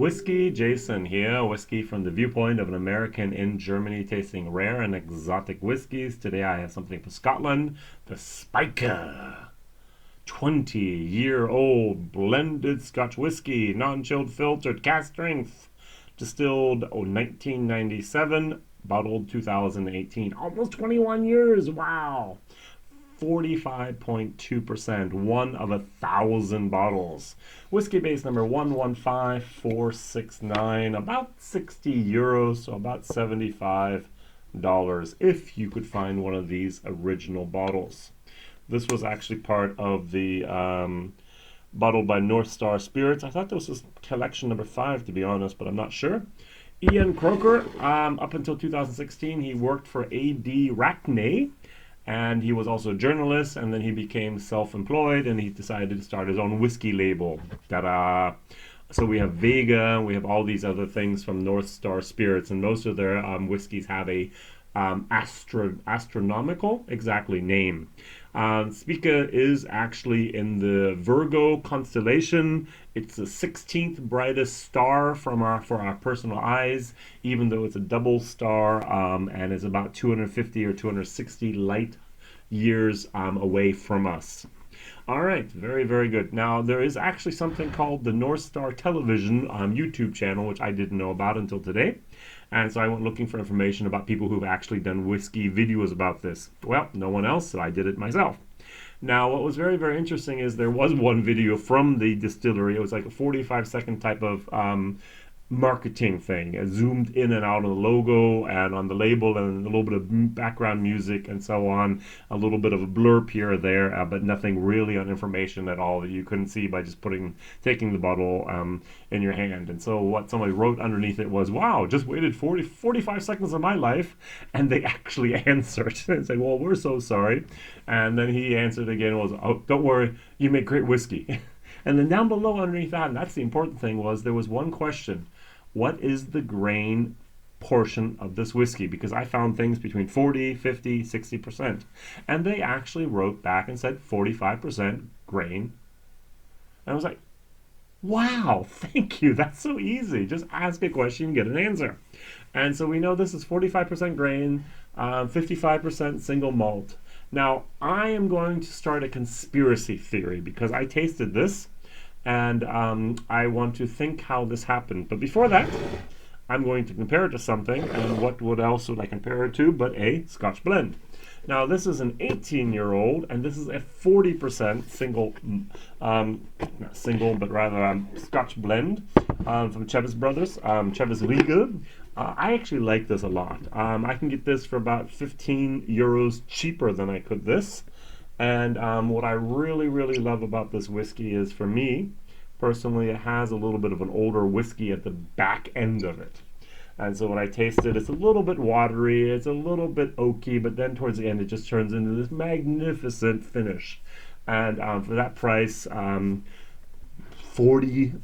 WhiskyJason here, whiskey from the viewpoint of an American in Germany tasting rare and exotic whiskeys. Today I have something from Scotland, the Spica. 20-year-old blended Scotch whiskey, non-chilled filtered, cask strength, distilled 1997, bottled 2018. Almost 21 years, wow. 45.2%, one of 1,000 bottles. Whiskey base number 115469, about 60 euros, so about $75 if you could find one of these original bottles. This was actually part of the bottled by North Star Spirits. I thought this was collection number 5, to be honest, but I'm not sure. Ian Croker, up until 2016, he worked for A.D. Rackney, and he was also a journalist, and then he became self-employed, and he decided to start his own whiskey label. Ta-da! So we have Vega, we have all these other things from North Star Spirits, and most of their whiskeys have a astronomical, name. Spica is actually in the Virgo constellation. It's the 16th brightest star for our personal eyes, even though it's a double star and is about 250 or 260 light years away from us. All right, very, very good. Now, there is actually something called the North Star Television YouTube channel, which I didn't know about until today. And so I went looking for information about people who've actually done whiskey videos about this. Well, no one else, so I did it myself. Now, what was very, very interesting is there was one video from the distillery. It was like a 45-second type of marketing thing. It zoomed in and out on the logo and on the label and a little bit of background music and so on. A little bit of a blurb here or there, but nothing really on information at all that you couldn't see by just taking the bottle in your hand. And so what somebody wrote underneath it was, wow, just waited 45 seconds of my life, and they actually answered and said, well, we're so sorry. And then he answered again, was, oh, don't worry, you make great whiskey. And then down below underneath that, and that's the important thing, was there was one question. What is the grain portion of this whiskey? Because I found things between 40, 50, 60%. And they actually wrote back and said 45% grain. And I was like, wow, thank you. That's so easy. Just ask a question and get an answer. And so we know this is 45% grain, 55% single malt. Now, I am going to start a conspiracy theory because I tasted this. And I want to think how this happened. But before that, I'm going to compare it to something. And what else would I compare it to but a Scotch blend? Now, this is an 18-year-old, and this is a 40% single, not single, but rather Scotch blend from Chevis Brothers, Chevis Legal. I actually like this a lot. I can get this for about 15 euros cheaper than I could this. And what I really, really love about this whiskey is, for me, personally, it has a little bit of an older whiskey at the back end of it. And so when I taste it, it's a little bit watery, it's a little bit oaky, but then towards the end, it just turns into this magnificent finish. And for that price, 40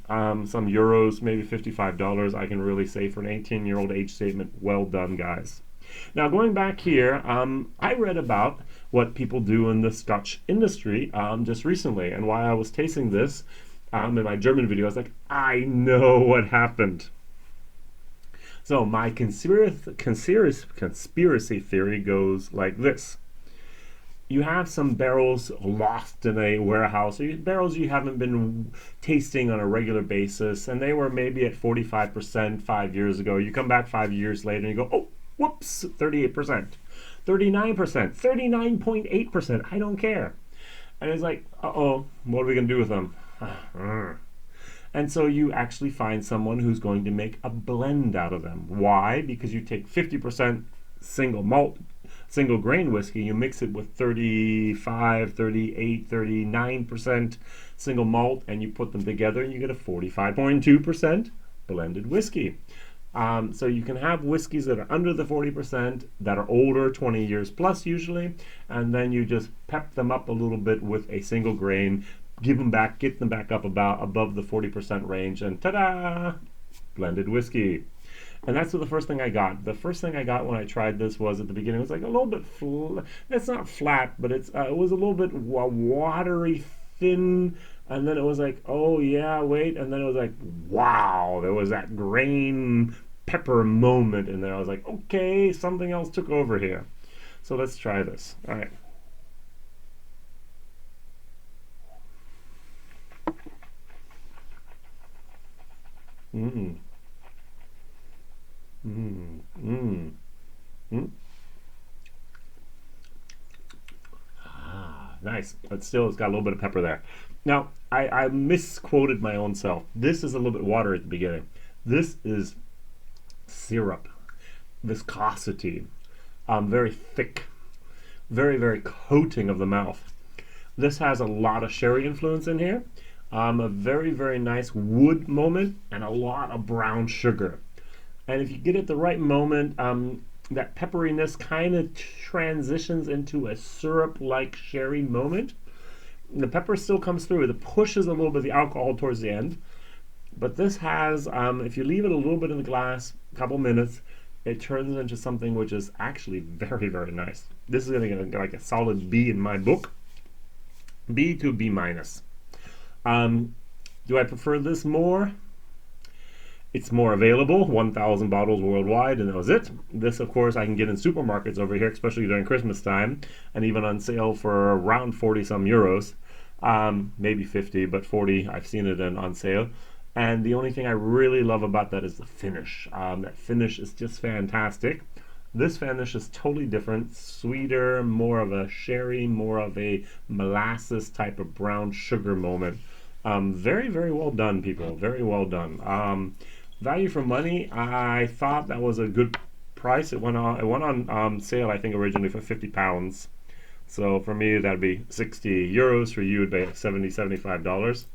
some euros, maybe $55, I can really say for an 18-year-old age statement, well done, guys. Now, going back here, I read about what people do in the Scotch industry just recently, and while I was tasting this in my German video, I was like, I know what happened. So my conspiracy theory goes like this. You have some barrels lost in a warehouse, or barrels you haven't been tasting on a regular basis, and they were maybe at 45% 5 years ago. You come back 5 years later and you go, oh, whoops, 38%, 39%, 39.8%, I don't care. And it's like, uh-oh, what are we going to do with them? And so you actually find someone who's going to make a blend out of them. Why? Because you take 50% single malt, single grain whiskey, you mix it with 35, 38, 39% single malt, and you put them together and you get a 45.2% blended whiskey. So you can have whiskeys that are under the 40%, that are older, 20 years plus usually, and then you just pep them up a little bit with a single grain, get them back up above the 40% range, and ta-da! Blended whiskey. And that's the first thing I got. The first thing I got when I tried this was, at the beginning, it was like a little bit, it's not flat, but it was a little bit watery, thin, and then it was like, oh yeah, wait, and then it was like, wow, there was that grain pepper moment in there. I was like, okay, something else took over here. So let's try this. All right. Mm, mm, mm, mm. Ah, nice. But still, it's got a little bit of pepper there. Now, I misquoted my own self. This is a little bit water at the beginning. This is syrup, viscosity, very thick, very, very coating of the mouth. This has a lot of sherry influence in here, a very, very nice wood moment, and a lot of brown sugar. And if you get it the right moment, that pepperiness kind of transitions into a syrup-like sherry moment. The pepper still comes through. It pushes a little bit of the alcohol towards the end. But this has, if you leave it a little bit in the glass, a couple minutes, it turns into something which is actually very, very nice. This is going to get like a solid B in my book. B to B minus. Do I prefer this more? It's more available, 1,000 bottles worldwide, and that was it. This, of course, I can get in supermarkets over here, especially during Christmas time, and even on sale for around 40 some euros. Maybe 50, but 40, I've seen it on sale. And the only thing I really love about that is the finish. That finish is just fantastic. This finish is totally different, sweeter, more of a sherry, more of a molasses type of brown sugar moment. Very, very well done, people. Very well done. Value for money, I thought that was a good price. It went on sale, I think, originally for £50. So for me, that'd be 60 euros. For you, it'd be like $75.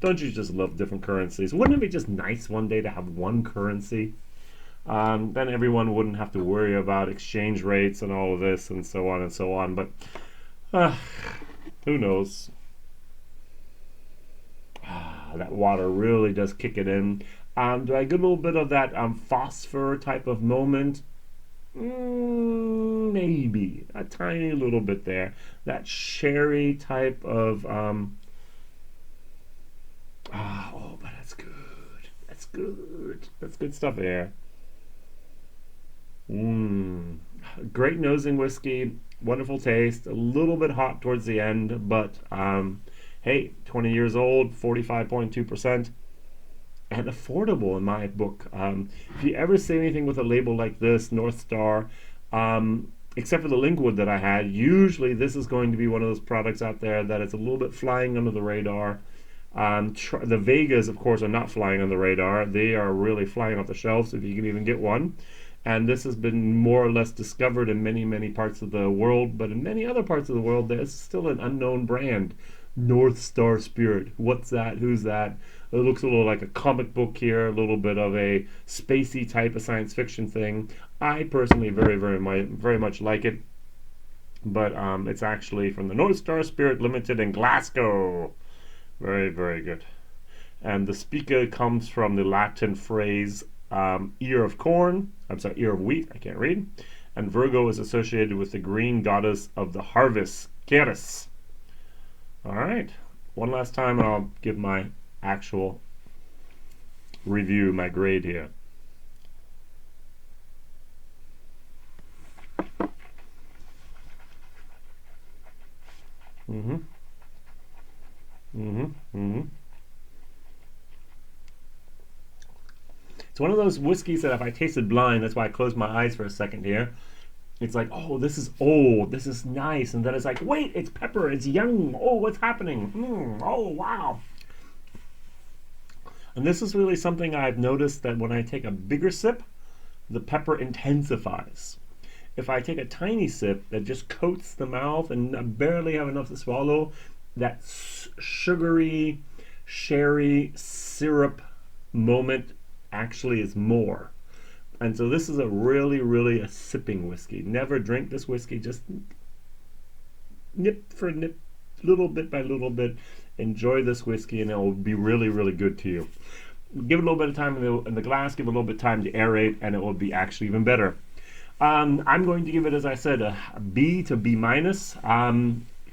Don't you just love different currencies? Wouldn't it be just nice one day to have one currency? Then everyone wouldn't have to worry about exchange rates and all of this and so on and so on. But who knows? That water really does kick it in. Do I get a little bit of that phosphor type of moment? Maybe a tiny little bit there. That sherry type of oh, but that's good. That's good. That's good stuff there. Great nosing whiskey, wonderful taste, a little bit hot towards the end, but hey, 20 years old, 45.2%, and affordable in my book. If you ever see anything with a label like this, North Star, except for the Linkwood that I had, usually this is going to be one of those products out there that is a little bit flying under the radar. The Vegas, of course, are not flying on the radar. They are really flying off the shelves if you can even get one. And this has been more or less discovered in many, many parts of the world, but in many other parts of the world, there's still an unknown brand. North Star Spirit. What's that? Who's that? It looks a little like a comic book here, a little bit of a spacey type of science fiction thing. I personally very much like it, but it's actually from the North Star Spirit Limited in Glasgow. Very, very good. And the Spica comes from the Latin phrase ear of corn. I'm sorry, ear of wheat. I can't read. And Virgo is associated with the green goddess of the harvest, Ceres. All right. One last time, and I'll give my actual review, my grade here. Mm-hmm. Mm-hmm. Mm-hmm. It's one of those whiskeys that if I tasted blind, that's why I closed my eyes for a second here. It's like, oh, this is old, this is nice, and then it's like, wait, it's pepper, it's young. Oh, what's happening? Oh, wow. And this is really something I've noticed that when I take a bigger sip, the pepper intensifies. If I take a tiny sip that just coats the mouth and I barely have enough to swallow, that sugary, sherry, syrup moment actually is more. And so this is a really a sipping whiskey. Never drink this whiskey, just nip for nip, little bit by little bit. Enjoy this whiskey and it will be really good to you. Give it a little bit of time in the glass, give it a little bit of time to aerate, and it will be actually even better. I'm going to give it, as I said, a B to B minus.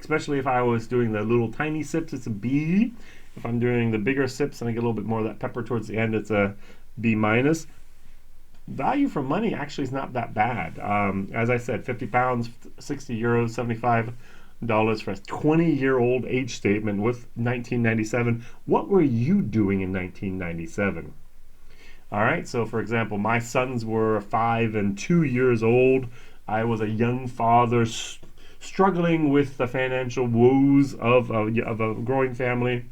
especially if I was doing the little tiny sips, it's a B. If I'm doing the bigger sips and I get a little bit more of that pepper towards the end, it's a B minus. Value for money actually is not that bad. As I said, 50 pounds, 60 euros, $75 for a 20-year-old age statement with 1997. What were you doing in 1997? All right, so for example, my sons were 5 and 2 years old. I was a young father struggling with the financial woes of a growing family.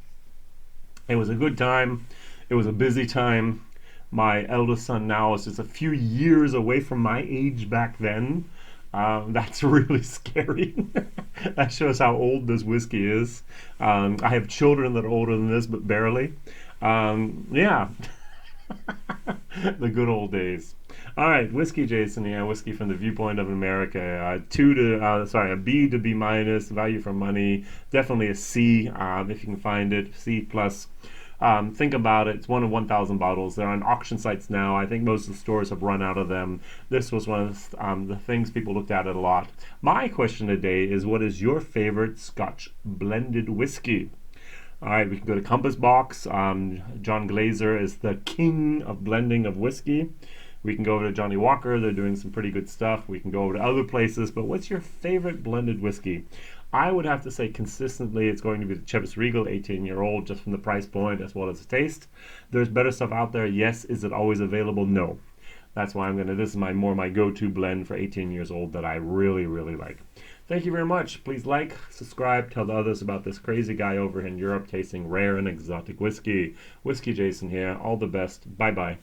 It was a good time. It was a busy time. My eldest son now is just a few years away from my age back then. That's really scary. That shows how old this whiskey is. I have children that are older than this, but barely. Yeah. The good old days. All right, Whiskey Jason here, whiskey from the viewpoint of America. A B to B minus, value for money. Definitely a C if you can find it. C plus. Think about it. It's one of 1,000 bottles. They're on auction sites now. I think most of the stores have run out of them. This was one of the things people looked at it a lot. My question today is, what is your favorite Scotch blended whiskey? All right, we can go to Compass Box. John Glazer is the king of blending of whiskey. We can go over to Johnny Walker. They're doing some pretty good stuff. We can go over to other places. But what's your favorite blended whiskey? I would have to say consistently it's going to be the Chivas Regal 18-year-old, just from the price point as well as the taste. There's better stuff out there. Yes. Is it always available? No. That's why this is my go-to blend for 18 years old that I really, really like. Thank you very much. Please like, subscribe, tell the others about this crazy guy over in Europe tasting rare and exotic whiskey. Whiskey Jason here. All the best. Bye-bye.